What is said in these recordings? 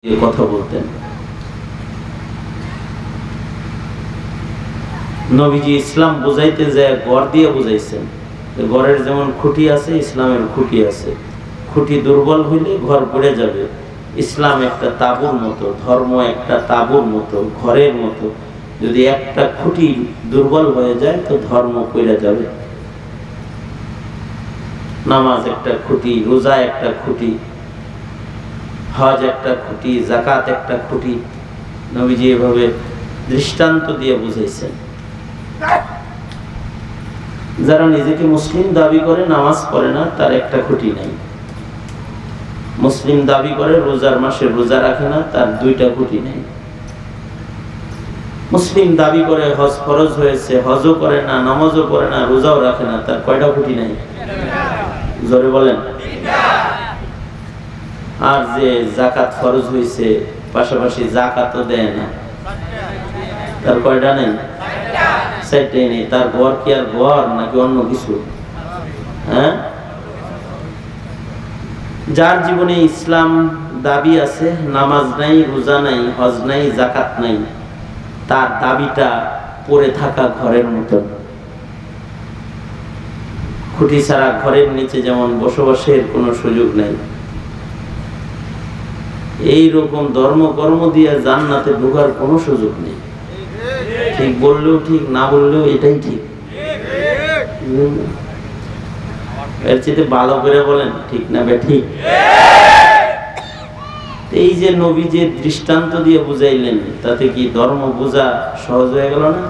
কথা বলতেন। নবীজি ইসলাম বুঝাইতে যায় গড় দিয়ে বুঝাইছেন। গড়ের যেমন খুঁটি আছে, ইসলামের খুঁটি আছে। খুঁটি দুর্বল হইলে ঘর পড়ে যাবে। ইসলাম একটা তাঁবুর মতো, ধর্ম একটা তাঁবুর মতো, ঘরের মতো। যদি একটা খুঁটি দুর্বল হয়ে যায় তো ধর্ম পড়ে যাবে। নামাজ একটা খুঁটি, রোজা একটা খুঁটি, হজ একটা খুঁটি, যাকাত একটা খুঁটি। নবীজি এভাবে দৃষ্টান্ত দিয়ে বুঝাইছেন। যারা নিজেকে মুসলিম দাবি করে নামাজ পড়ে না, তার একটা খুঁটি নাই। মুসলিম দাবি করে রোজার মাসে রোজা রাখে না, তার দুইটা খুঁটি নেই। মুসলিম দাবি করে হজ ফরজ হয়েছে, হজও করে না, নামাজও পড়ে না, রোজাও রাখে না, তার কয়টা খুঁটি নাই? জোরে বলেন। আর যে যাকাত ফরজ হয়েছে, পাশাপাশি যাকাতও দেয় না, তার কয়টা নেই? চারটাই নেই। তার ঘর কি আর ঘর নাকি অন্য কিছু? হ্যাঁ, যার জীবনে ইসলাম দাবি আছে, নামাজ নাই, রোজা নাই, হজ নাই, যাকাত নাই, তার দাবিটা পড়ে থাকা ঘরের মতন। খুঁটি ছাড়া ঘরের নিচে যেমন বসবাসের কোনো সুযোগ নাই, এই রকম ধর্ম কর্ম দিয়ে জান্নাতে ঢোকার কোনো সুযোগ নেই। ঠিক বললেও ঠিক, না বললেও এটাই ঠিক। এর চেয়ে ভালো করে বলেন ঠিক না ঠিক? এই যে নবী যে দৃষ্টান্ত দিয়ে বুঝাইলেন, তাতে কি ধর্ম বোঝা সহজ হয়ে গেল না?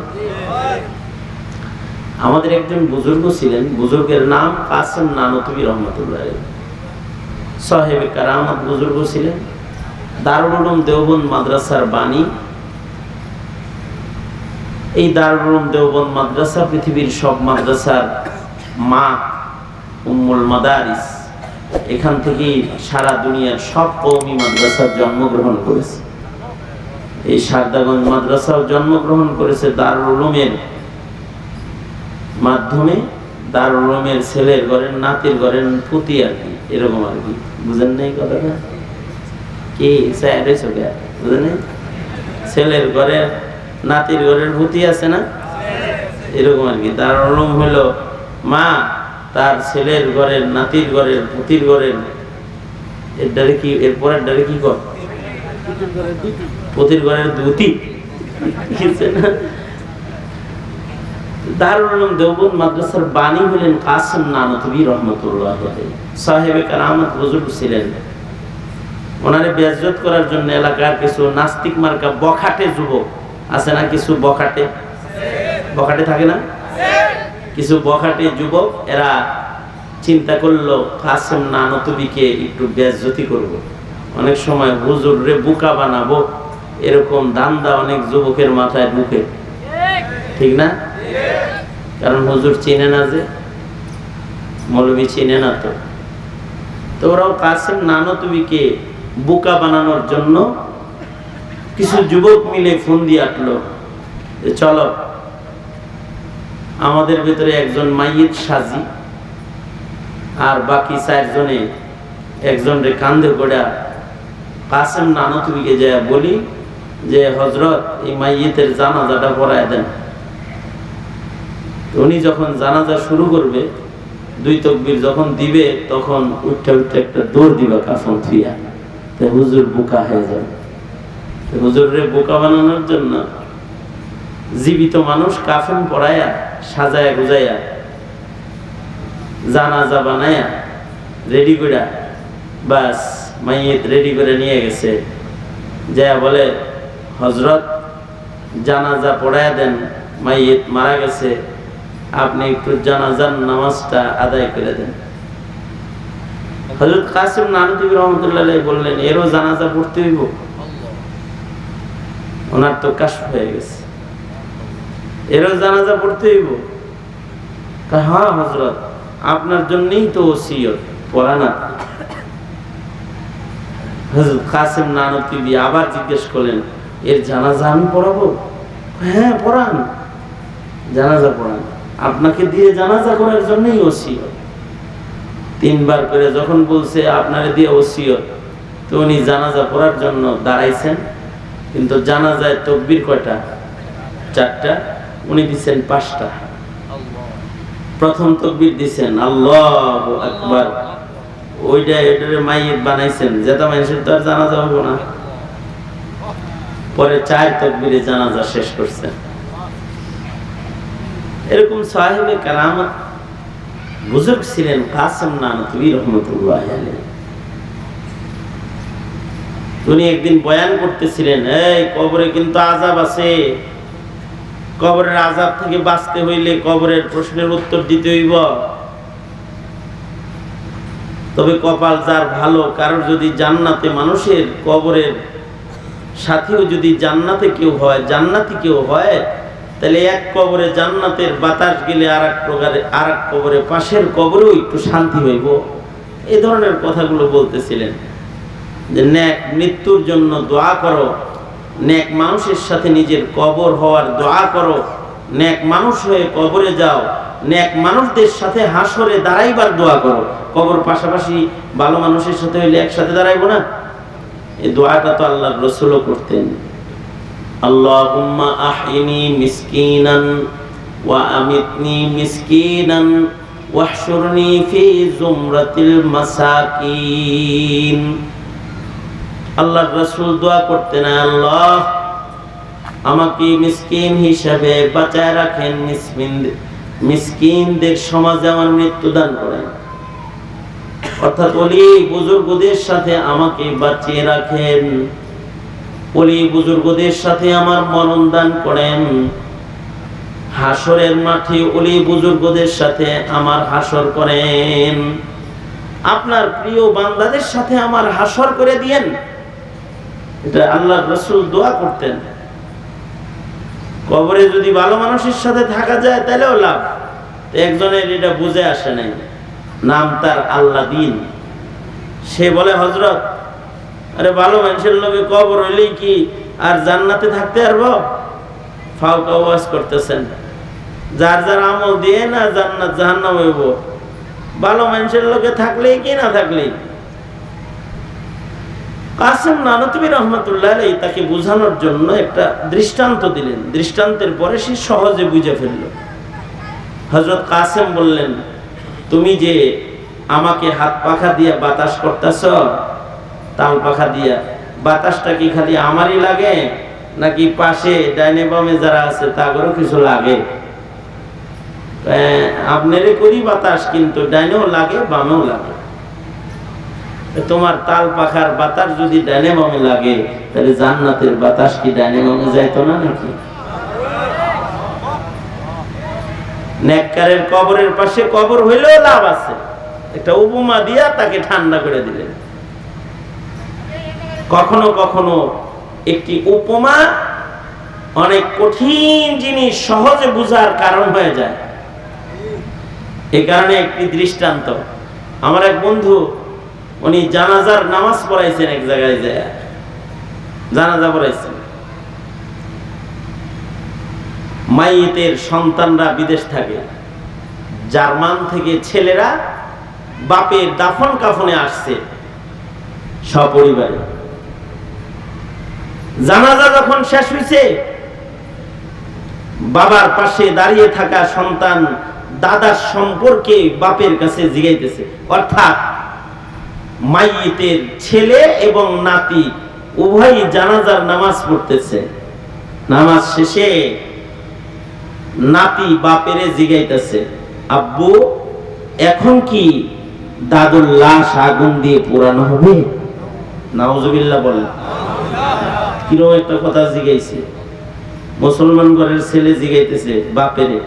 আমাদের একজন বুজুর্গ ছিলেন, বুজুর্গের নাম কাসেম নানতুবি রহমতুল্লাহ, সাহেবে কারামত বুজুর্গ ছিলেন। দারুল উলুম দেওবন্দ মাদ্রাসার বাণী। এই দারুল উলুম দেওবন্দ মাদ্রাসা পৃথিবীর সব মাদ্রাসার মা, উম্মুল মাদারিস। এখান থেকে সারা দুনিয়ার সব কওমি মাদ্রাসার জন্মগ্রহণ করেছে। এই শারদাগঞ্জ মাদ্রাসাও জন্মগ্রহণ করেছে দারুল উলুমের মাধ্যমে। দারুল উলুমের ছেলের ঘরের, নাতির ঘরের পুতি আর কি, এরকম আর কি। বুঝেন নাই কথাটা? কি বুঝেন নাই? ছেলের ঘরের, নাতির ঘরের পুতি আছে না, এরকম আর কি। দারুল উলুম হলো মা, তার ছেলের ঘরের, নাতির ঘরের, পুতির ঘরের, এর দ্বারে কি, এরপরের দ্বারে কি কর? পুতির ঘরের দুতি। দারুল উলুম দেওবন্দ মাদ্রাসার বাণী হলেন কাসেম নানতুবি রহমতুল্লাহ, সাহেবে কারামত বুজুর্গ ছিলেন। ওনারে বেইজ্জত করার জন্য এলাকার কিছু নাস্তিক মার্কা বখাটে যুবক আছে না, কিছু বখাটে, বখাটে থাকে না, কিছু বখাটে যুবক, এরা চিন্তা করলো কাসেম নানতুবিকে একটু বেইজ্জতি করব। অনেক সময় হুজুররে বোকা বানাবো, এরকম ধান্দা অনেক যুবকের মাথায় ঢুকে, ঠিক না? কারণ হুজুর চিনে না, যে মৌলবি চিনে না, তো ওরাও কাসেম নানতুবিকে বোকা বানানোর জন্য কিছু যুবক মিলে ফোন দিয়ে আটলো, চলো আমাদের ভেতরে একজন মাইয়িত সাজি, আর বাকি 4 জনে একজন রে কান্দে গোড়া কাসেম নানতুবিকে যায় বলি যে হযরত এই মাইয়িতের জানাজাটা পড়ায় দেন। উনি যখন জানাজা শুরু করবে, 2 তাকবীর যখন দিবে, তখন উঠে উঠে একটা দৌড় দিবা কাফন থুইয়া, হুজুর বোকা হয়ে যাবে। হুজুরে বোকা বানানোর জন্য জীবিত মানুষ কাফন পড়ায়া, সাজায়া গুজায়া, জানাজা বানায়া, রেডি করে, বাস মাইয়িত রেডি করে নিয়ে গেছে। যা বলে হযরত জানাজা পড়ায়া দেন, মাইয়িত মারা গেছে, আপনি একটু জানাজার নামাজটা আদায় করে দেন। হযরত কাসেম নানতুবি রহমতুল্লাহ বললেন, এরও জানাজা পড়তে হইব? ওনার তো কাশফ হয়ে গেছে, এরও জানাজা পড়তে হইব? হ্যাঁ হযরত, আপনার জন্যই তো ওসিয়ত, পড়ান। হযরত কাসেম নানতুবি আবার জিজ্ঞেস করলেন, এর জানাজা আমি পড়াবো? হ্যাঁ পড়ান, জানাজা পড়ান, আপনাকে দিয়ে জানাজা করার জন্যই ওসিয়ত। 3 বার করে যখন বলছে আপনারে দিয়ে ওসিয়ত, তো উনি জানাজা পড়ার জন্য দাঁড়াইছেন, কিন্তু জানাজায় তাকবীর কয়টা? 4টা, উনি দিচ্ছেন 5টা। প্রথম তাকবীর দিচ্ছেন আল্লাহু আকবার, ওইটারে মাইয়িত বানাইছেন, যেটা মানুষের তো আর জানাজা হবো না। পরে 4 তাকবীরে জানাজা শেষ করছেন। এরকম সাহেবে কারামত বুজুর্গ ছিলেন কাসেম নানতুবি রহমতুল্লাহ আলাইহি। উনি একদিন বয়ান করতেছিলেন, এই কবরে কিন্তু আযাব আছে, কবরের আযাব থেকে বাঁচতে হইলে কবরের প্রশ্নের উত্তর দিতে হইব। তবে কপাল যার ভালো, কারোর যদি জান্নাতে, মানুষের কবরের সাথীও যদি জান্নাতে কেউ হয়, জান্নাতি কেউ হয়, তাহলে এক কবরে জান্নাতের বাতাস গেলে আরেক কবরে, পাশের কবরেও একটু শান্তি হইব। এই ধরনের কথাগুলো বলতেছিলেন যে নেক মৃত্যুর জন্য দোয়া করো, নেক মানুষের সাথে নিজের কবর হওয়ার দোয়া করো, নেক মানুষ হয়ে কবরে যাও, নেক মানুষদের সাথে হাসরে দাঁড়াইবার দোয়া করো। কবর পাশাপাশি ভালো মানুষের সাথে হইলে একসাথে দাঁড়াইবো না? এই দোয়াটা তো আল্লাহর রাসূলও করতেন। আল্লাহুম্মা আহইনি মিসকিনান ওয়া আমিতনি মিসকিনান ওয়াহশুরনি ফি জুমরাতিল মাসাকিন। আল্লাহর রাসূল দোয়া করতেন, আল্লাহ আমাকে মিসকিন হিসাবে বাঁচায় রাখেন, মিসকিনদের সমাজে আমার মৃত্যু দান করেন। অর্থাৎ ওলি বুজুর্গদের সাথে আমাকে বাঁচিয়ে রাখেন, ওলি বুজুর্গদের সাথে আমার মরণ দান করেন। হাসরের মাঠে ওলি বুজুর্গদের সাথে আমার হাসর করেন। আপনার প্রিয় বান্দাদের সাথে আমার হাসর করে দিয়েন। এটা আল্লাহর রাসূল দোয়া করতেন। কবরে যদি ভালো মানুষের সাথে থাকা যায় তাহলেও লাভ। একজনের এটা বুঝে আসে নাই, নাম তার আল্লাহ দিন। সে বলে, হযরত আরে ভালো মানুষের লোকে কবর হইলেই কি আর জান্নাতে থাকতে পারবো? ফাউকা ওয়াজ করতেছেন, যার যার আমল দিয়ে না জান্নাত জাহান্নাম হইব, ভালো মানুষের লোকে থাকলেই কি না থাকলেই। কাসেম নানতুবি রহমতুল্লাহ আলাইহি তাকে বোঝানোর জন্য একটা দৃষ্টান্ত দিলেন। দৃষ্টান্তের পরে সে সহজে বুঝে ফেলল। হযরত কাসেম বললেন, তুমি যে আমাকে হাত পাখা দিয়ে বাতাস করতেছ, তাল পাখা দিয়া, বাতাসটা কি খালি আমারই লাগে নাকি পাশে ডাইনে বামে যারা আছে তাদেরও কিছু লাগে? আপনারে করি বাতাস, কিন্তু ডাইনেও লাগে বামেও লাগে। তোমার তাল পাখার বাতাস যদি ডাইনে বামে লাগে, তাহলে জান্নাতের বাতাস কি ডাইনে বামে যাইতো না নাকি? নেককারের কবরের পাশে কবর হইলেও লাভ আছে। একটা উপমা দিয়া তাকে ঠান্ডা করে দিলেন। কখনো কখনো একটি উপমা অনেক কঠিন জিনিস সহজে বুঝার কারণ হয়ে যায়। এই কারণে একটি দৃষ্টান্ত। আমার এক বন্ধু, উনি জানাজার নামাজ পড়াইছেন, এক জায়গায় যায় জানাজা পড়াইছেন। মাইয়েতের সন্তানরা বিদেশ থাকে, জার্মান থেকে ছেলেরা বাপের দাফন কাফনে আসছে সপরিবারে। জানাজা যখন শেষ হয়েছে, বাবার পাশে দাঁড়িয়ে থাকা সন্তান দাদার সম্পর্কে বাপের কাছে জিজ্ঞাইতেছে। অর্থাৎ মাইয়েতের ছেলে এবং নাতি উভয়ই জানাজার নামাজ পড়তেছে। নামাজ শেষে নাতি বাপেরে জিজ্ঞাইতেছে, আব্বু এখন কি দাদুর লাশ আগুন দিয়ে পোড়ানো হবে? নাউজুবিল্লাহ বলেন। কিরকম একটা কথা জিজ্ঞাইছে। মুসলমান ঘরের ছেলে জিজ্ঞাইতেছে বাপেরে,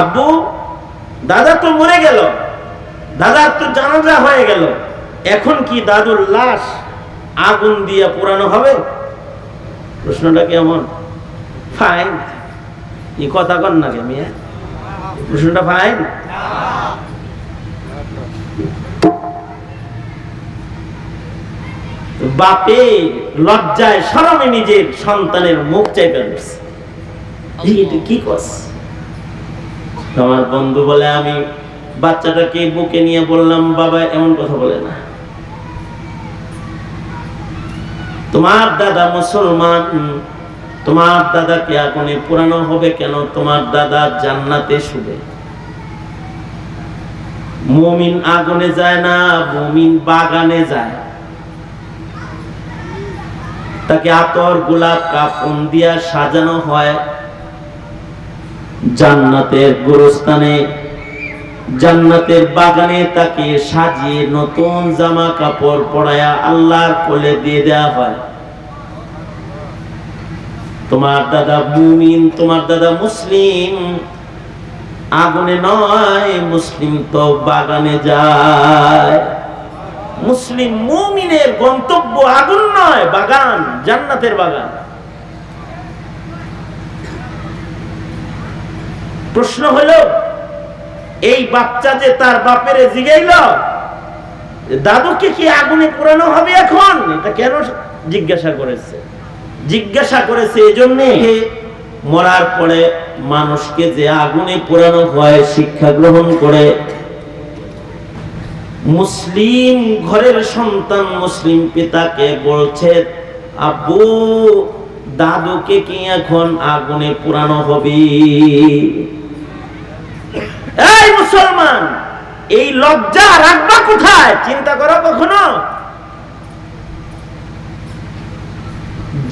আব্বু দাদা তো মরে গেল, দাদার তো জানাজা হয়ে গেল, এখন কি দাদুর লাশ আগুন দিয়ে পোড়ানো হবে? প্রশ্নটা কেমন? ফাইন। এই কথা কন না কে মিয়া? প্রশ্নটা ফাইন। বাপে লজ্জায় শরমে নিজের সন্তানের মুখ চাইতে ধরছে। কি কস? আমার বন্ধু বলে, আমি বাচ্চাটাকে বুকে নিয়ে বললাম, বাবা এমন কথা বলে না, তোমার দাদা মুসলমান, তোমার দাদাকে আগুনে পোড়ানো হবে কেন? তোমার দাদা জান্নাতে শুবে। মুমিন আগুনে যায় না, মুমিন বাগানে যায়। তাকে আতর গোলাপ কাফন দিয়া সাজানো হয় জান্নাতের গোরস্থানে, জান্নাতের বাগানে তাকে সাজিয়ে নতুন জামা কাপড় পরায়া আল্লাহর কোলে দিয়ে দেওয়া হয়। তোমার দাদা মুমিন, তোমার দাদা মুসলিম, আগুনে নয়, মুসলিম তো বাগানে যায়। মুসলিম মুমিনের গন্তব্য আগুন নয়, বাগান, জান্নাতের বাগান। প্রশ্ন হলো, এই বাচ্চা যে তার বাপেরে জিগাইল দাদুকে কি আগুনে পোড়ানো হবে এখন, এটা কেন জিজ্ঞাসা করেছে? জিজ্ঞাসা করেছে এজন্য, মরার পরে মানুষকে যে আগুনে পোড়ানো হয় শিক্ষা গ্রহণ করে। মুসলিম ঘরের সন্তান মুসলিম পিতাকে বলছে, আব্বু দাদুকে কি এখন আগুনে পোড়ানো হবে? এই মুসলমান, এই লজ্জা রাখবা কোথায়? চিন্তা করো কখনো?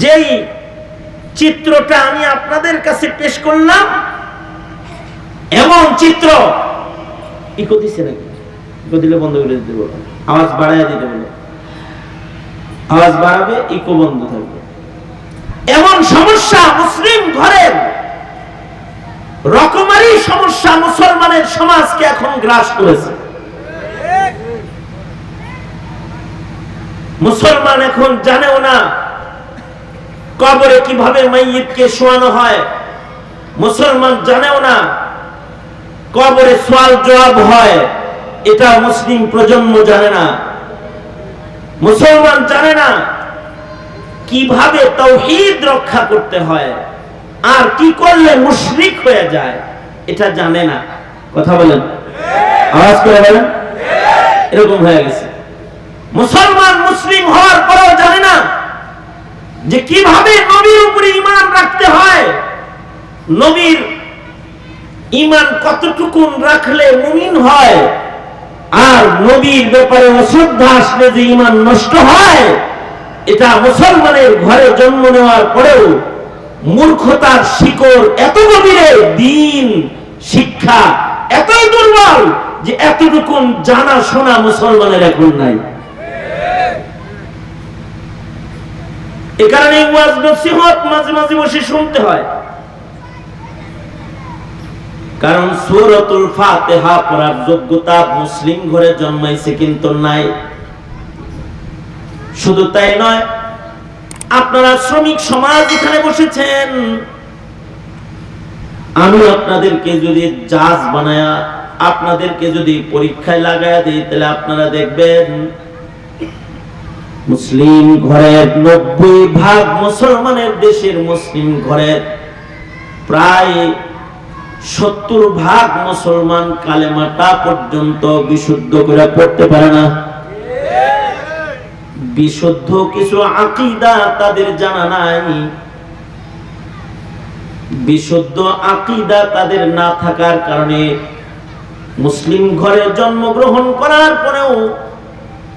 যেই চিত্রটা আমি আপনাদের কাছে পেশ করলাম, এমন চিত্র ইকো দিছে নাকি? ইকো দিলে বন্ধ করে দিতে বলো, আওয়াজ বাড়াইয়া দিতে বলো। আওয়াজ বাড়াবে, ইকো বন্ধ থাকবে। এমন সমস্যা মুসলিম ঘরের, রকমারি সমস্যা মুসলমানের সমাজকে এখন গ্রাস করেছে। মুসলমান এখন জানেও না কবরে কিভাবে মাইয়িতকে শোয়ানো হয়। মুসলমান জানেও না কবরে সওয়াল জবাব হয়, এটা মুসলিম প্রজন্ম জানে না। মুসলমান জানে না কিভাবে তাওহীদ রক্ষা করতে হয়, আর কি করলে মুশরিক হয়ে যায়, এটা জানে না। কথা বলেন, আওয়াজ করে বলেন। এরকম হয়ে গেছে। মুসলমান মুসলিম হওয়ার পরেও জানে না যে কিভাবে নবীর উপরে ঈমান রাখতে হয়, নবীর ঈমান কতটুকু রাখলে মুমিন হয়, আর নবীর ব্যাপারে অশ্রদ্ধা আসলে যে ঈমান নষ্ট হয়। এটা মুসলমানের ঘরে জন্ম নেওয়ার পরেও মূর্খতার শিকড় এত গভীরে, দিন শিক্ষা এতই দুর্বল যে এতটুকু জানা শোনা মুসলমানের এখন নাই। এ কারণে ওয়াজ নসিহত মাঝে মাঝে বসে শুনতে হয়। কারণ সূরাতুল ফাতিহা পড়ার যোগ্যতা মুসলিম ঘরে জন্মাইছে কিন্তু নাই। শুধু তাই নয়, আপনারা শ্রমিক সমাজ এখানে বসেছেন, আমি আপনাদেরকে যদি জাজ বানায়া আপনাদেরকে যদি পরীক্ষায় লাগায়া দিই, তাহলে আপনারা দেখবেন মুসলিম ঘরের 90% মুসলমানের দেশের মুসলিম ঘরের প্রায় 70% মুসলমান কালেমাটা পর্যন্ত বিশুদ্ধ করে পড়তে পারে না। বিশুদ্ধ কিছু আকীদা তাদের জানা নাই। বিশুদ্ধ আকীদা তাদের না থাকার কারণে মুসলিম ঘরে জন্মগ্রহণ করার পরেও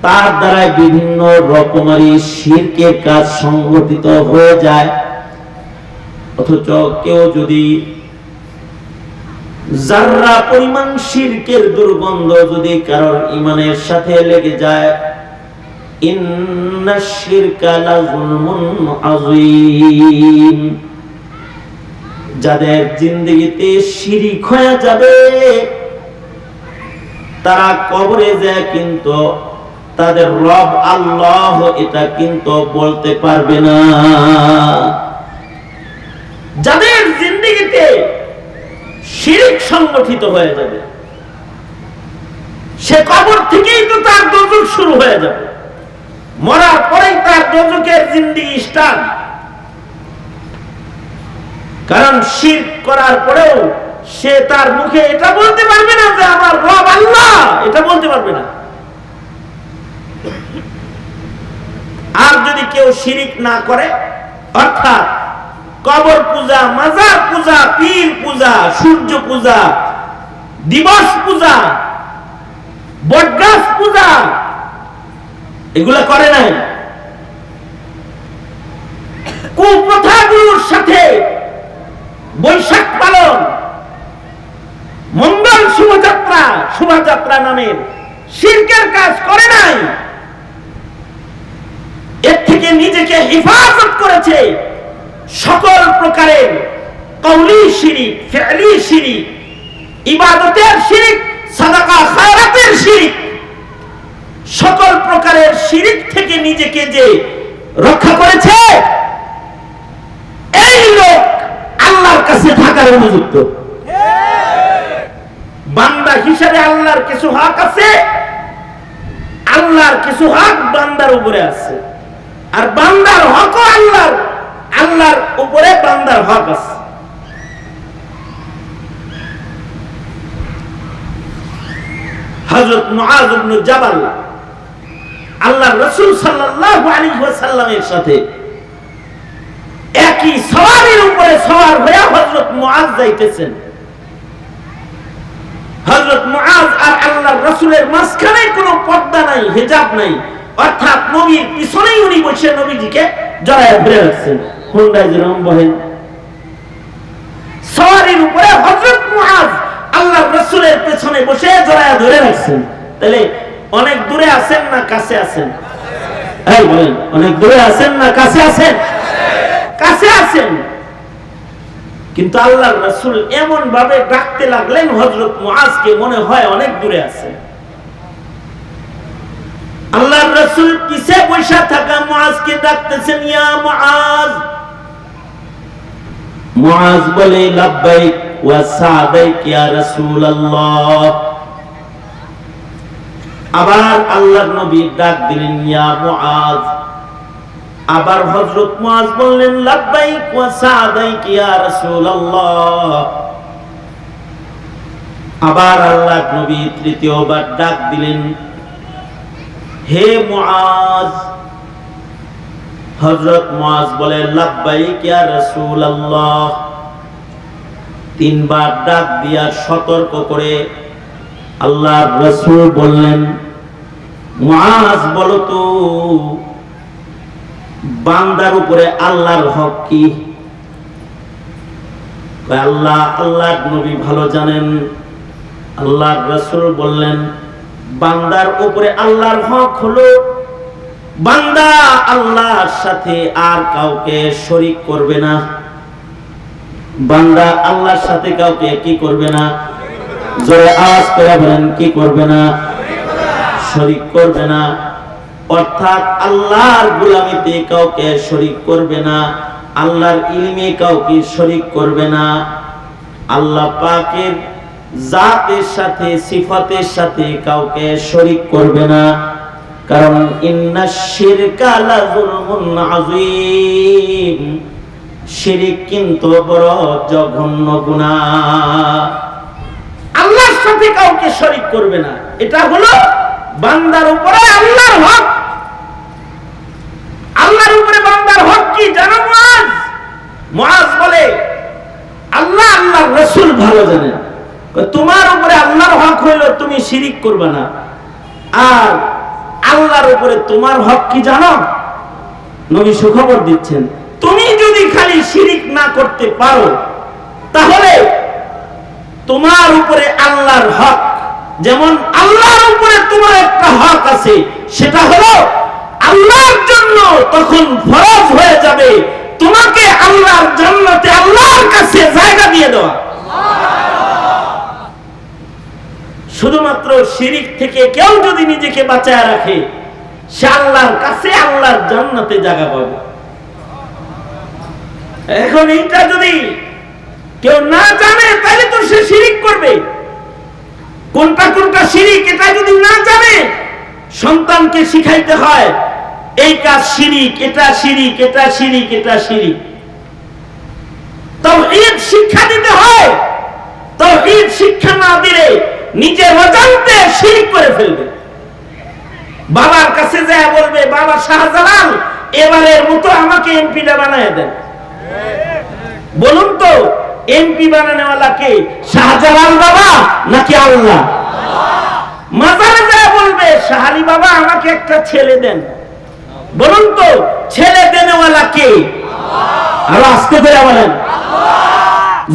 তার দ্বারা বিভিন্ন রকমারি শিরকের কাজ সংগঠিত হয়ে যায়। অথচ কেউ যদি যারা পরিমাণ শিরকের দুর্গন্ধ যদি কারোর ঈমানের সাথে লেগে যায়, ইন্নাশ শিরকা লাযুলমুন আযীম, যাদের জিন্দেগিতে শিরিক হয়ে যাবে তারা কবরে যায় কিন্তু তাদের রব আল্লাহ এটা কিন্তু বলতে পারবে না। যাদের জিন্দেগিতে শিরিক সংগঠিত হয়ে যাবে, সে কবর থেকেই তো তার দোজখ শুরু হয়ে যাবে, মরার পরেই তার দোজখের জিন্দেগি স্টার্ট। কারণ শিরক করার পরেও সে তার মুখে এটা বলতে পারবে না যে আমার রব আল্লাহ, এটা বলতে পারবে না। আর যদি কেউ শিরিক না করে, অর্থাৎ কবর পূজা, মাজার পূজা, পীর পূজা, সূর্য পূজা, দিবস পূজা, বটগাছ পূজা এগুলা করে নাই, কুপ্রথাগুলোর সাথে বৈশাখ পালন, মঙ্গল শোভাযাত্রা নামের শিরকের কাজ করে নাই, এর থেকে নিজেকে হেফাজত করেছে। সকল প্রকারের কওলি শিরিক, ফি'লি শিরিক, ইবাদতের শিরিক, সাদাকা খায়রাতের শিরিক, সকল প্রকারের শিরিক থেকে নিজেকে যে রক্ষা করেছে, এই লোক আল্লাহর কাছে থাকার উপযুক্ত। বান্দা হিসেবে আল্লাহর কিছু হক আছে, আল্লাহর কিছু হক বান্দার উপরে আছে, আর বান্দার হকও আল্লাহর উপরে বান্দার হক আছে। হযরত মুআজ ইবনে জাবাল আল্লাহর রাসূল সাল্লাল্লাহু আলাইহি ওয়াসাল্লামের সাথে একই সওয়ারির উপরে সওয়ার হয়ে হযরত মুআজ যাইতেছেন। হযরত মুআজ আর আল্লাহর রাসূলের মাঝখানে কোনো পর্দা নাই, হিজাব নাই, অর্থাৎ নবীর পিছনেই উনি বসে নবীজিকে জড়ায় ধরে রাখছেন। হুন্ডায় যেরকম বহেন সওয়ারির উপরে হযরত মুআজ আল্লাহর রাসূলের পেছনে বসে জড়ায় ধরে রাখছেন। তাহলে অনেক দূরে আছেন না কাছে আছেন? এই বলেন, অনেক দূরে আছেন না কাছে আছেন? কাছে আছেন। কিন্তু আল্লাহর রাসূল এমন ভাবে ডাকতে লাগলেন হযরত মুআজকে, মনে হয় অনেক দূরে আছেন। আল্লাহর রাসূল পিছে বসে থাকা মুআজকে ডাকতেছেন, ইয়া মুআজ। মুআজ বলে, লাব্বাইক ওয়া সাদাইক ইয়া রাসূলুল্লাহ। আবার আল্লাহর নবী ডাক দিলেন, ইয়া মুআজ। আবার হযরত মুআজ বললেন, লাব্বাইক ওয়া সাদাইক ইয়া রাসূলুল্লাহ। আবার আল্লাহর নবী তৃতীয়বার ডাক দিলেন, হে মুআজ। হযরত মুআজ বলে, লাব্বাইক ইয়া রাসূলুল্লাহ। তিনবার ডাক দিয়া সতর্ক করে আল্লাহর রাসূল বললেন, মুআজ বলো তো বান্দার উপরে আল্লাহর হক কি? আল্লাহর নবী ভালো জানেন। আল্লাহর রাসূল বললেন, বান্দার উপরে আল্লাহর হক হলো বান্দা আল্লাহর সাথে আর কাউকে শরীক করবে না। বান্দা আল্লাহর সাথে কাউকে কি করবে না? জোরে আওয়াজ করে বলেন, কি করবে না? শরীক করবে না। অর্থাৎ আল্লাহর গোলামিতে কাউকে শরীক করবে না, আল্লাহর ইলমে কাউকে শরীক করবে না, আল্লাহ পাকের জাতের সাথে সিফাতের সাথে কাউকে শরীক করবে না। কারণ ইন্নাশ শিরকা লাযুলমুন আযীম, শিরক কিন্তু বড় জঘন্য গুনাহ। আল্লাহর সাথে কাউকে শরীক করবে না, এটা হলো বান্দার উপরে আল্লাহর হক। আল্লাহর উপরে বান্দার হক কি জানো মুআজ? মুআজ বলে, আল্লাহ আল্লাহর রাসূল ভালো জানেন। তোমার উপরে আল্লাহর হক হইল তুমি শিরিক করবে না, আর আল্লাহর উপরে তোমার হক কি জানো? নবী সুখবর দিচ্ছেন, তুমি যদি খালি শিরিক না করতে পারো, তাহলে তোমার উপরে আল্লাহর হক, যেমন আল্লাহর উপরে তোমার একটা হক আছে, সেটা হলো আল্লাহর জন্য তখন ফরজ হয়ে যাবে তোমাকে আল্লাহর জান্নাতে আল্লাহর কাছে জায়গা দিয়ে দেওয়া। শুধুমাত্র শিরিক থেকে কেউ যদি নিজেকে বাঁচায় রাখে, সে আল্লাহর কাছে আল্লাহর জান্নাতে জায়গা পাবে। এখন এইটা যদি কেউ না জানে, তাহলে তো সে শিরিক করবে। কোনটা কোনটা শিরিক এটা যদি না জানে, সন্তানকে শিখাইতে হয় এই কাজ শিরিক, এটা শিরিক, এটা শিরিক, এটা শিরিক। তাওহীদ শিক্ষা দিতে হয়। তাওহীদ শিক্ষা না দিলে নিজের অজান্তে শিরিক করে ফেলবে। বাবার কাছে যায় বলবে, বাবা শাহজালাল এবারের মতো আমাকে এমপিটা বানায় দেন। বলুন তো এমপি বানানোওয়ালা কে, শাহজালাল বাবা নাকি আল্লাহ? মাজারে যায় বলবে শাহ আলী বাবা আমাকে একটা ছেলে দেন। বলুন তো ছেলে দেনেওয়ালা কে? আরো আস্তে করে বলেন,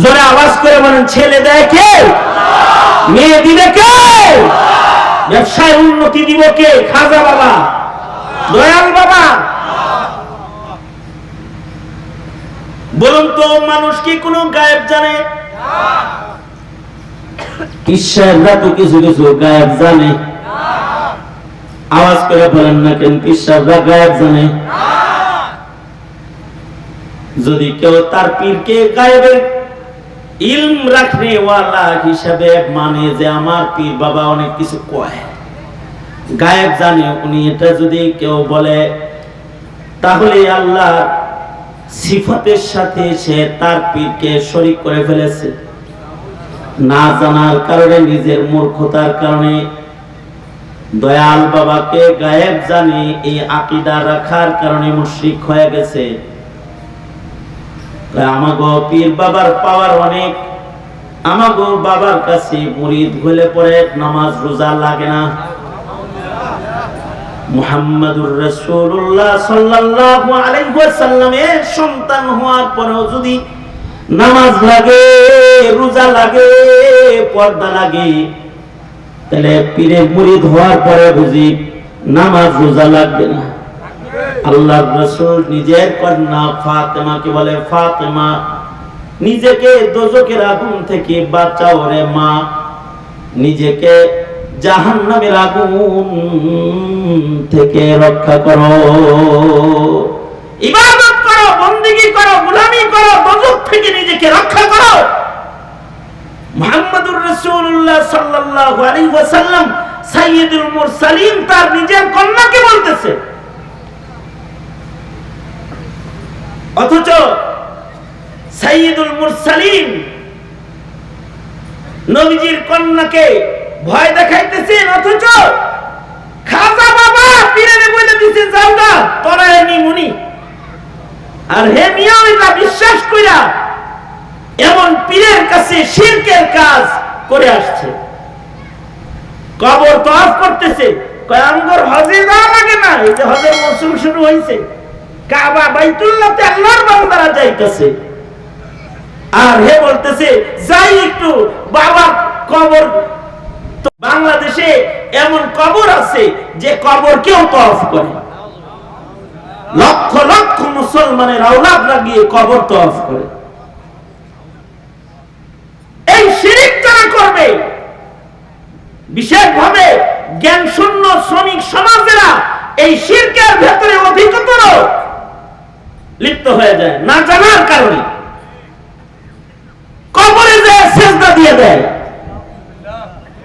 জোরে আওয়াজ করে বলেন, ছেলে দেয় কে? মেয়ে দিবে কে? ব্যবসায় উন্নতি দিব কে? খাজা বাবা, দয়াল বাবা। বলুন তো মানুষ কি কোনো গায়েব জানে? ঈশ্বররা তো কিছু কিছু গায়েব জানে। আওয়াজ করে বলেন না কেন, ঈশ্বররা গায়েব জানে? যদি কেউ তার পীরকে গায়েবের ইলম রাখনে ওয়ালা হিসাবে মানে, যে আমার পীর বাবা অনেক কিছু কয়, গায়েব জানে, উনি এটা যদি কেউ বলে, তাহলে আল্লাহ সিফাতের সাথে সে তার পীরকে শরীক করে ফেলেছে। না জানার কারণে, নিজের মূর্খতার কারণে দয়াল বাবাকে গায়েব জানে এই আকীদা রাখার কারণে মুশরিক হয়ে গেছে। আমাগো পীর বাবার পাওয়ার অনেক, আমাগো বাবার কাছে মুরিদ হলে পরে নামাজ রোজা লাগে না। মুহাম্মাদুর রাসূলুল্লাহ সাল্লাল্লাহু আলাইহি ওয়াসাল্লামের সন্তান হওয়ার পরেও যদি নামাজ লাগে, রোজা লাগে, পর্দা লাগে, তাহলে পীরের মুরিদ হওয়ার পরে বুঝি নামাজ রোজা লাগবে না। আল্লাহর রাসূল নিজের কন্যা ফাতেমাকে বলে, ফাতেমা নিজেকে দোজখের আগুন থেকে বাঁচাও রে মা, নিজেকে জাহান্নামের আগুন থেকে রক্ষা করো, ইবাদত করো, বন্দেগী করো, গোলামি করো, দোজখ থেকে নিজেকে রক্ষা করো। মুহাম্মাদুর রাসূলুল্লাহ সাল্লাল্লাহু আলাইহি ওয়াসাল্লাম সাইয়্যিদুল মুরসালিন তার নিজের কন্যাকে বলতেছে, অথচ সাইয়্যিদুল মুরসালিন নবীজির কন্যাকে ভয় দেখাইতেছেন, অথচ খাজা বাবা পীরের বলে দিছে যাও না তোরা এমনি মুনি। আর হে মিয়া এটা বিশ্বাস কইরা এমন পীরের কাছে শিরকের কাজ করে আসছে, কবর তওয়াফ করতেছে। কয় আমগর হজে যাওয়া লাগে না? এই যে হজের মৌসুম শুরু হইছে, কাবা বাইতুল্লাহতে আল্লাহর বান্দারা যাইতেছে, আর হে বলতেছে যাই একটু বাবা কবর। তো বাংলাদেশে এমন কবর আছে যে কবর কেউ তওয়াফ করে, লক্ষ লক্ষ মুসলমানের আওলাদ লাগিয়ে কবর তওয়াফ করে। এই শিরক যারা করবে, বিশেষভাবে জ্ঞান শূন্য শ্রমিক সমাজেরা এই শিরকের ভেতরে অধিকতর লিপ্ত হয়ে যায়, না জানার কারণে কবরে যায় সেজদা দিয়ে দেয়।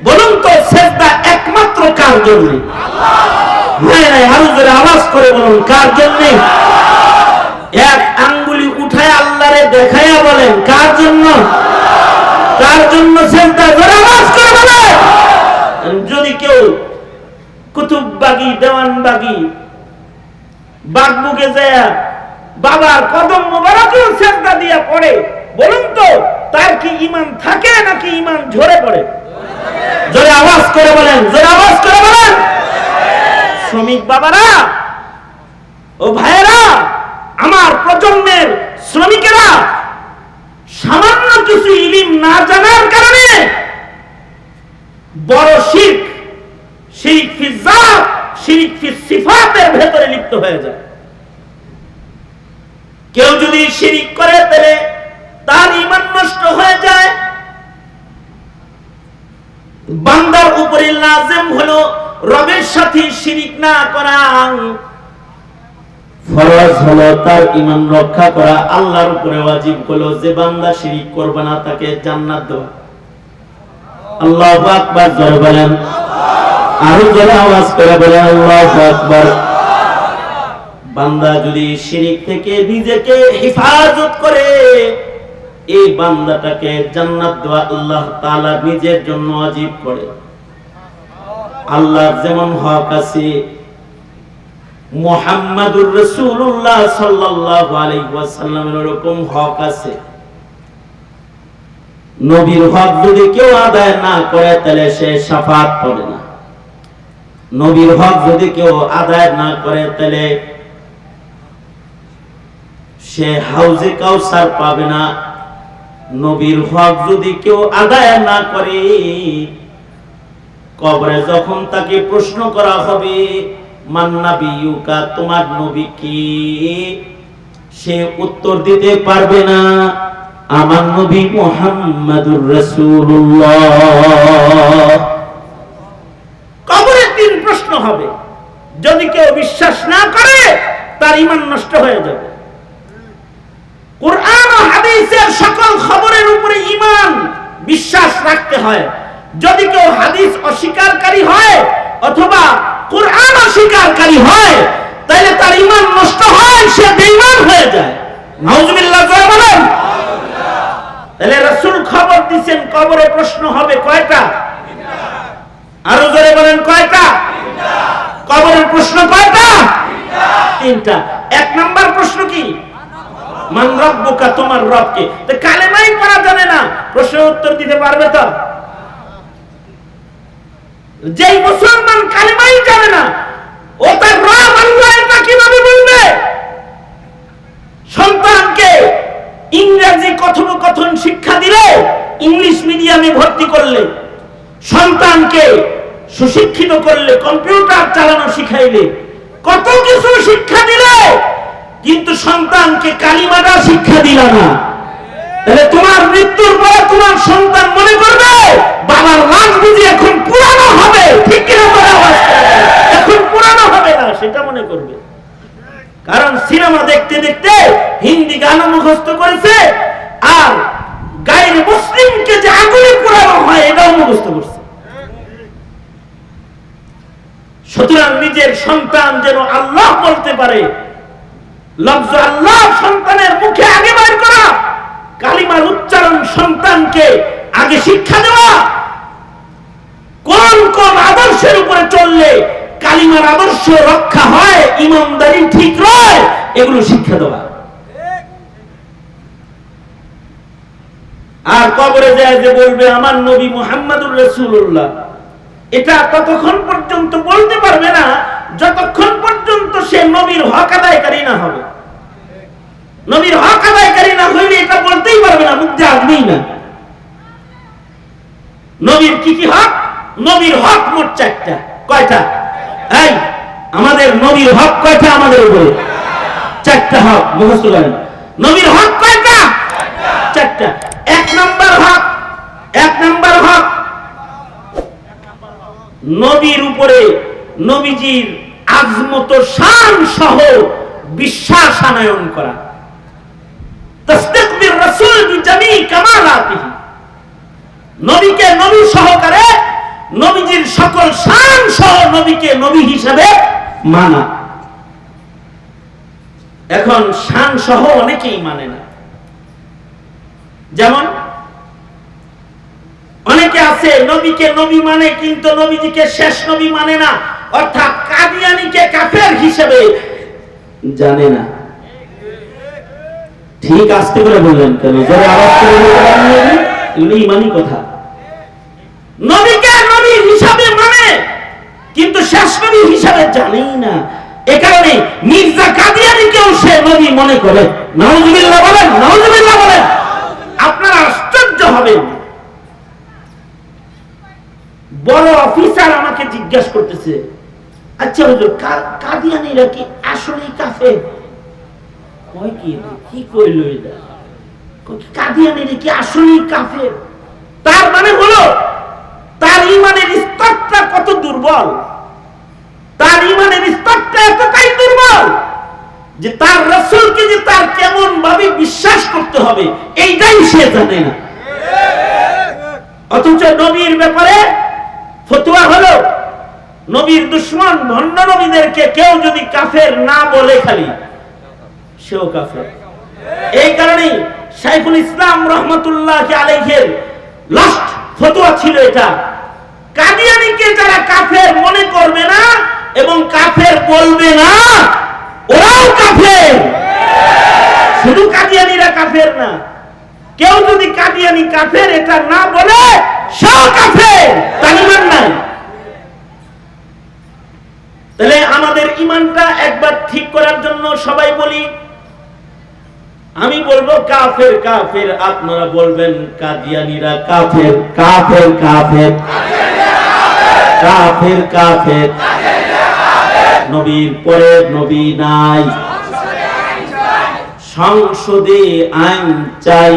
বলুন তো সেজদা একমাত্র কার জন্য? আওয়াজ করে বলুন কার জন্য? এক আঙ্গুলি উঠায় আল্লাহরে দেখাইয়া বলেন কার জন্য? কার জন্য সেজদা? আওয়াজ করে বলেন। যদি কেউ কুতুববাগী, দেওয়ানবাগী, বাগবুকে যায় বাবার কদম মোবারকেও সেজদা দিয়া পড়ে, বলুন তো তার কি ঈমান থাকে নাকি ঈমান ঝরে পড়ে? জোরে আওয়াজ করে বলেন, জোরে আওয়াজ করে বলেন। শ্রমিক বাবারা ও ভাইয়েরা, আমার প্রজন্মের শ্রমিকেরা সামান্য কিছু ইলম না জানার কারণে বড় শিরক, শিরক ফি যাত, শিরক ফি সিফাতের ভেতরে লিপ্ত হয়ে যায়। কেউ যদি শিরক করে তাহলে তার ঈমান নষ্ট হয়ে যায়। বান্দার উপরে লাজিম হলো রবের সাথে শিরক না করা, ফরজ হলো তার ঈমান রক্ষা করা। আল্লাহর উপরে ওয়াজিব হলো যে বান্দা শিরক করবে না তাকে জান্নাত দেওয়া। আল্লাহু আকবার জোরে বলেন, আরো জোরে আওয়াজ করে বলেন আল্লাহু আকবার। বান্দা যদি শিরক থেকে নিজেকে হেফাজত করে, এই বান্দাটাকে জান্নাত দেওয়া আল্লাহ তাআলা নিজের জন্য ওয়াজিব করে। আল্লাহর যেমন হক আছে মুহাম্মাদুর রাসূলুল্লাহ সাল্লাল্লাহু আলাইহি ওয়াসাল্লামের এরকম হক আছে। নবীর হক যদি কেউ আদায় না করে তাহলে সে শাফাত পাবে না। নবীর হক যদি কেউ আদায় না করে তাহলে সে হাউজে কাউসার পাবে না। নবীর হক যদি কেউ আদায় না করে কবরে যখন তাকে প্রশ্ন করা হবে মান নাবিয়ুকা, তোমার নবী কি, সে উত্তর দিতে পারবে না আমার নবী মুহাম্মাদুর রাসূলুল্লাহ। কবরে তিন প্রশ্ন হবে, যদি কেউ বিশ্বাস না করে তার ঈমান নষ্ট হয়ে যাবে। কুরআন ও হাদিসের সকল খবরের উপরে ঈমান বিশ্বাস রাখতে হয়। যদি কেউ হাদিস অস্বীকারী হয় অথবা কুরআন অস্বীকারী হয় তাহলে তার ঈমান নষ্ট হয়, সে বেঈমান হয়ে যায়। নাউজুবিল্লাহ বলেন। তাহলে রাসূল খবর দিয়েছেন কবরে প্রশ্ন হবে কয়টা? আরো জোরে বলেন কয়টা? কবরের প্রশ্ন কয়টা? তিনটা। এক নাম্বার প্রশ্ন কি? মান রাব্বুকা, তোমার রব কে। তো কালেমাই পড়া জানে না, প্রশ্নের উত্তর দিতে পারবে তো? যেই মুসলমান কালেমাই জানে না ও তার রব আল্লাহ এটা কিভাবে বলবে? সন্তানকে ইংরেজি কথোপকথন শিক্ষা দিলে, ইংলিশ মিডিয়ামে ভর্তি করলে, সন্তানকে সুশিক্ষিত করলে, কম্পিউটার চালানো শিখাইলে, কত কিছু শিক্ষা দিলে, কিন্তু সন্তানকে কালিমাটা শিক্ষা দিল না, তাহলে তোমার মৃত্যুর পরে তোমার সন্তান মনে করবে বাবার লাশ বুঝি এখন পুরানো হবে। ঠিক কিনা বলা হয়? এখন পুরানো হবে না সেটা মনে করবে। কারণ সিনেমা দেখতে দেখতে হিন্দি গান মুখস্থ করেছে, আর গায়ের মুসলিমকে যে আগুনে পুরানো হয় এটাও মুখস্থ করছে। সুতরাং নিজের সন্তান যেন আল্লাহ বলতে পারে, লফজ আল্লাহ সন্তানের মুখে আগে বের করা, কালিমার উচ্চারণ সন্তানকে আগে শিক্ষা দেওয়া, কোন কোন আদর্শের উপরে চললে কালিমার আদর্শ রক্ষা হয়, ইমানদারি ঠিক রয়, এগুলো শিক্ষা দেওয়া। আর কবরে যায় যে বলবে আমার নবী মুহাম্মাদুর রাসূলুল্লাহ, এটা ততক্ষণ পর্যন্ত বলতে পারবে না যতক্ষণ পর্যন্ত সে নবীর হক আদায়কারী না হবে। নবীর হক আদায়কারী না হইলে এটা বলতেই পারবে না, মুখ দিয়ে আসবেই না। নবীর কি কি হক? নবীর হক মোট চারটা। কয়টা? এই আমাদের নবীর হক কয়টা? আমাদের উপরে চারটা হক মুখস্থ করেন। নবীর হক কয়টা? চারটা। এক নাম্বার হক, নবীর উপরে নবীজির আজমত শান সহ বিশ্বাস আনয়ন করা। তাসদীক বির রাসূল বিজামি কামালাতিহি, নবীকে নবী সহকারে নবীজির সকল শান সহ নবীকে নবী হিসেবে মানা। এখন শান সহ অনেকেই মানে না। যেমন অনেকে আছে নবীকে নবী মানে কিন্তু নবীজিকে শেষ নবী মানে না, অর্থাৎ কাদিয়ানীকে কাফের হিসেবে জানে না। ঠিক আস্তে করে বললেন কেন? জোরে আওয়াজ করে বলবেন, এগুলো ঈমানি কথা। নবীকে নবী হিসাবে মানে কিন্তু শেষ নবী হিসাবে জানেই না। এই কারণে মির্জা কাদিয়ানীকেও সে নবী মনে করে। নাউজুবিল্লাহ বলেন, নাউজুবিল্লাহ বলেন। আপনারা আশ্চর্য হবেন, বড় অফিসার আমাকে জিজ্ঞাসা করতেছে, আচ্ছা হুজুর কাদিয়ানীরা কি আসলেই কাফের? কয় কি কইল এটা? কাদিয়ানীরা কি আসলেই কাফের? তার মানে হলো তার ঈমানের স্তরটা কত দুর্বল, তার ঈমানের স্তরটা এতটাই দুর্বল যে তার রাসূলকে যে তার কেমন ভাবে বিশ্বাস করতে হবে এইটাই সে জানে না। অথচ নবীর ব্যাপারে ফতোয়া হলো নবীর দুশমন ভণ্ড নবীদেরকে কেউ যদি কাফের না বলে খালি সেও কাফের। এই কারণে শাইখুল ইসলাম রাহমাতুল্লাহ আলাইহির লাস্ট ফতোয়া ছিল এটা, কাদিয়ানীকে যারা কাফের মনে করবে না এবং কাফের বলবে না ওরাও কাফের। শুধু কাদিয়ানীরা কাফের না, কেউ যদি কাদিয়ানী কাফের এটা না বলে সেও কাফের, তার ঈমান নাই। তাহলে আমাদের ঈমানটা একবার ঠিক করার জন্য সবাই বলি, আমি বলবো কাফের কাফের, আপনারা বলবেন কাদিয়ানীরা কাফের কাফের কাফের কাফের কাফের। নবীর পরে নবী নাই, সংসদে আইন চাই,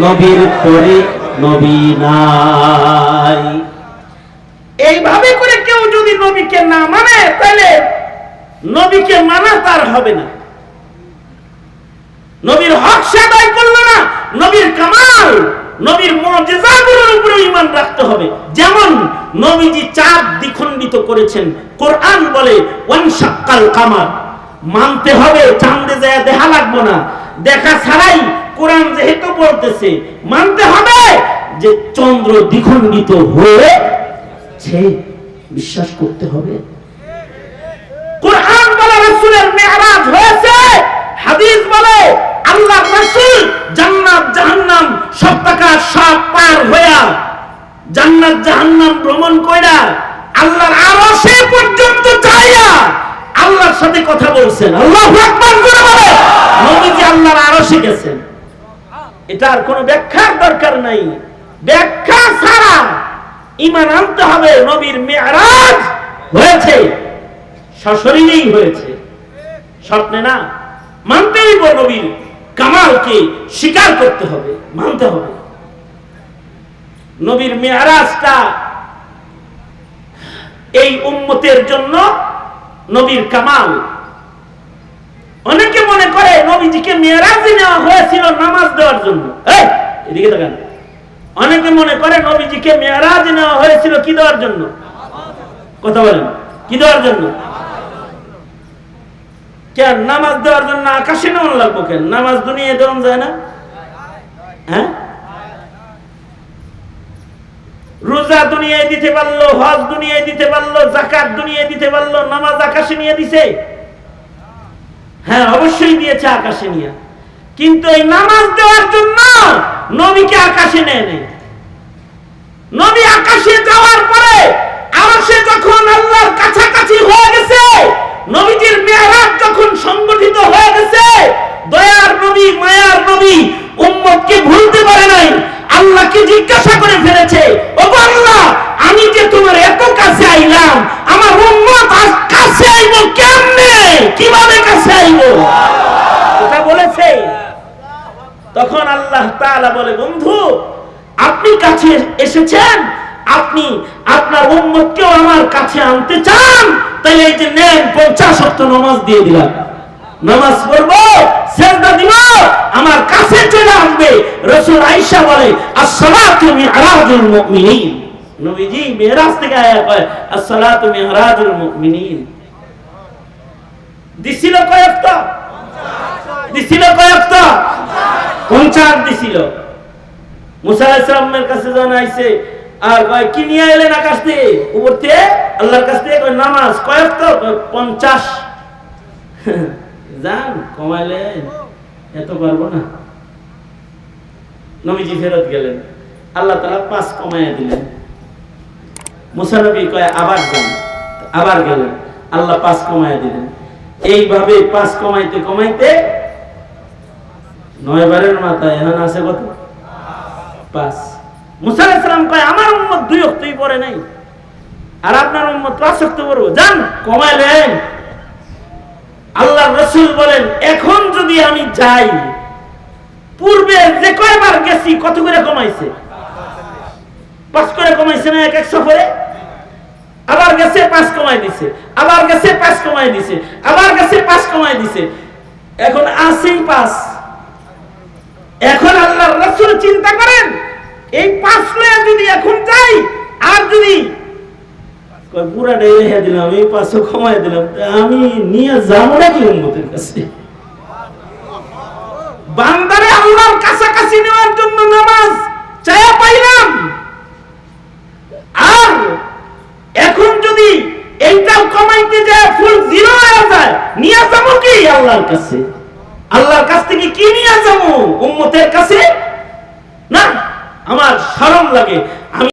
নবীর পরে নবী নাই। এইভাবে করে কেউ যদি নবীকে না মানে তাহলে নবীকে মানা তার হবে না, নবীর হক সে আদায় করলো না, নবীর কামাল নবীর মুজিজাগুলোর উপরে ঈমান রাখতে হবে। যেমন নবীজি চাঁদ দ্বিখণ্ডিত করেছেন, কোরআন বলে ওয়ানশাক্কাল কামার, মানতে হবে, চাঁদে যায় দেখা লাগবে না, দেখা ছাড়াই কোরআন যেহেতু বলতেছে মানতে হবে যে চন্দ্র দ্বিখণ্ডিত হয়েছে, বিশ্বাস করতে হবে। কোরআন বলে রাসূলের মিরাজ হয়েছে, হাদিস বলে আল্লাহর রাসূল জান্নাত জাহান্নাম সব টাকা সব পার হইয়া জান্নাত জাহান্নাম ভ্রমণ কইরা আল্লাহর আরশে পর্যন্ত যাইয়া আল্লাহর সাথে কথা বলছেন। আল্লাহু আকবার করে বলে নবীজি আল্লাহর আরশে গেছেন। এটার কোনো ব্যাখ্যার দরকার নাই, ব্যাখ্যা ছাড়া ঈমান আনতে হবে। নবীর মিরাজ হয়েছে, সশরীরেই হয়েছে, স্বপ্নে না। মানতেই হবে, নবীর কামালকে স্বীকার করতে হবে, মানতে হবে। নবীর মিরাজটা এই উম্মতের জন্য নবীর কামাল। অনেকে মনে করে নবীজিকে মিরাজে নেওয়া হয়েছিল নামাজ দেওয়ার জন্য। এদিকে তাকান, অনেকে মনে করে নবীজিকে মিরাজে নেওয়া হয়েছিল কি দেওয়ার জন্য? কথা বলেন, কি দেওয়ার জন্য? কেন নামাজ দেওয়ার জন্য আকাশে নেওয়া লাগবো? কেন নামাজ দুনিয়ায় দেওয়া যায় না? হ্যাঁ, রোজা দুনিয়ায় দিতে পারলো, হজ দুনিয়ায় দিতে পারলো, যাকাত দুনিয়ায় দিতে পারলো, নামাজ আকাশে নিয়ে দিছে? হ্যাঁ, অবশ্যই দিয়েছে আকাশে নিয়ে, কিন্তু এই নামাজ দেওয়ার জন্য নবীকে আকাশে নেয় নাই। নবী আকাশে যাওয়ার পরে আরশে যখন আল্লাহর কাছাকাছি হয়ে গেছে, নবীজির মিরাজ যখন সংগঠিত হয়ে গেছে, দয়ার নবী মায়ার নবী উম্মতকে ভুলতে পারে নাই। আল্লাহকে জিজ্ঞাসা করে ফেলেছে, ও আল্লাহ, আমি যে তোমার এত কাছে আইলাম, আমার উম্মত আজ কাছে আইবো কেমনে, কিভাবে কাছে আইবো? এটা বলেছে। তখন আল্লাহ তাআলা বলে, বন্ধু আপনি কাছে এসেছেন, আপনি আপনার উম্মতকেও আমার কাছে আনতে চান, তাই এই যে নেন 50 ওয়াক্ত নামাজ দিয়ে দিলাম, নামাজ পড়বো, সিজদা দিব, আমার কাছে চলে আসবে। রাসূল আয়েশা বলে as-salatu mi'rajul mu'minin, নবীজি মিরাজ থেকে আয়া কয় as-salatu mi'rajul mu'minin। দিছিল কয়ক্ত? দিছিল কয়ক্ত? 50 দিছিল। মুসা আলাইহিস সালামের কাছে যখন আইছে আর কয় কি নিয়ে এলেন আকাশ থেকে, উপর থেকে আল্লাহর কাছ থেকে? কয় নামাজ। কয়ক্ত? 50। জান কমাইলেন, এত পারবো না। নবীজি ফেরত গেলেন, আল্লাহ তাআলা 5 কমাইয়া দিলেন। মুসা নবী কয় আবার যান, আবার গেলেন, আল্লাহ 5 কমাইয়া দিলেন। এইভাবে 5 কমাইতে কমাইতে 9 বারের মাথায় এখন আছে কত? 5। মুসা আলাইহিস সালাম কয় আমার উম্মত 2 ওয়াক্তই পড়ে নাই, আর আপনার উম্মত 5 ওয়াক্ত পড়বে, যান কমাইলেন। আল্লাহর রাসূল বলেন, এখন যদি আমি যাই, পূর্বে যে কয়বার গেছি কত করে কমাইছে? 5 করে কমাইছে না এক এক সফরে? আবার গেছে 5 কমাই দিছে, আবার গেছে 5 কমাই দিছে, আবার গেছে 5 কমাই দিছে, এখন আছেই 5। এখন আল্লাহর রাসূল চিন্তা করেন, এই 5 লয়ে যদি এখন যাই, আর যদি পুরা রেখে দিলাম, এই 5 কমাই দিলাম, আমি নিয়ে যাবো নাকি উম্মতের কাছে? বান্দারে আল্লাহর কাছাকাছি নেওয়ার জন্য নামাজ চায়া পাইলাম, আর এখন যদি এইটাও কমাইতে যাই নিয়ে যাবো কি আল্লাহর কাছে? আল্লাহর কাছ থেকে কি নিয়ে যাবো উম্মতের কাছে? না, আমার শরম লাগে।